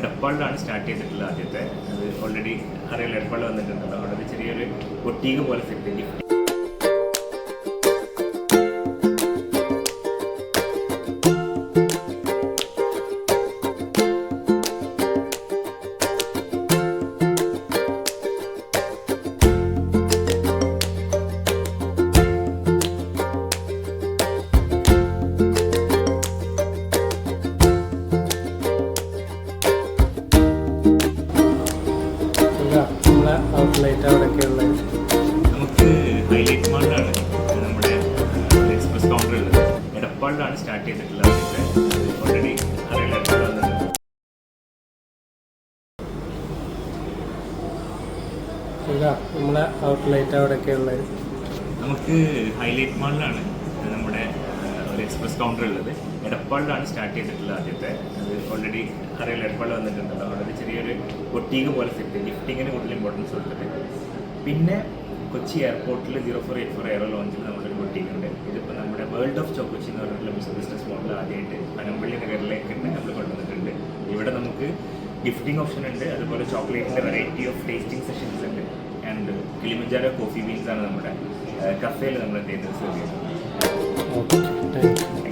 എടപ്പാളിലാണ് start ചെയ്തിട്ടുള്ളത് ആദ്യത്തെ. അത് ഓൾറെഡി അറിയാലോ, എടപ്പാൾ വന്നിട്ടുണ്ടല്ലോ. അവിടെ ഒരു ചെറിയൊരു ബൊട്ടീക്ക് പോലെ സെറ്റ് ഗിഫ്റ്റ്. ഔട്ട്ലെറ്റ് അവിടെയൊക്കെയുള്ളത് നമുക്ക് ഹൈലൈറ്റ് മാളിലാണ് നമ്മുടെ എക്സ്പ്രസ് കൗണ്ടർ ഉള്ളത്. എടപ്പാളിലാണ് സ്റ്റാർട്ട് ചെയ്തിട്ടുള്ളത് ആദ്യത്തെ. അത് ഓൾറെഡി അറിയാലോ, എടപ്പാൾ വന്നിട്ടുണ്ട്. നമ്മളെ ഔട്ട്ലെറ്റ് അവിടെയൊക്കെയുള്ളത് നമുക്ക് ഹൈലൈറ്റ് മാളിലാണ് നമ്മുടെ ഒരു എക്സ്പ്രസ് കൗണ്ടർ ഉള്ളത്. എടപ്പാളിലാണ് സ്റ്റാർട്ട് ചെയ്തിട്ടുള്ളത് ആദ്യത്തെ. അത് ഓൾറെഡി അറിയാലോ, എടപ്പാൾ വന്നിട്ടുണ്ടല്ലോ. അവിടെ ഒരു ചെറിയൊരു ബൊട്ടീക്ക് പോലെ സെറ്റ് ഗിഫ്റ്റിങ്ങിന് കൂടുതൽ ഇമ്പോർട്ടൻസ് കൊടുത്തിട്ട്. പിന്നെ കൊച്ചി എയർപോർട്ടിൽ 0484 എയറോ ലോഞ്ചിൽ നമ്മുടെ ഒരു ബൊട്ടീക്ക് ഉണ്ട്. ഇതിപ്പോൾ നമ്മുടെ വേൾഡ് ഓഫ് ചോക്കൊച്ചി എന്ന് പറഞ്ഞിട്ടുള്ള ബിസിനസ് മോഡൽ ആദ്യമായിട്ട് പനമ്പള്ളി നഗറിലേക്ക് തന്നെ നമ്മൾ കൊണ്ടുവന്നിട്ടുണ്ട്. ഇവിടെ നമുക്ക് ഗിഫ്റ്റിംഗ് ഓപ്ഷൻ ഉണ്ട്, അതുപോലെ ചോക്ലേറ്റിൻ്റെ വെറൈറ്റി ഓഫ് ടേസ്റ്റിംഗ് സെഷൻസ് ഉണ്ട്. ആൻഡ് കിളിമഞ്ചാരോ കോഫി ബീൻസ് ആണ് നമ്മുടെ കഫേയിൽ നമ്മൾ എന്ത് ചെയ്യുന്നത് സെർവ് ചെയ്യുന്നത്. Okay, thank you.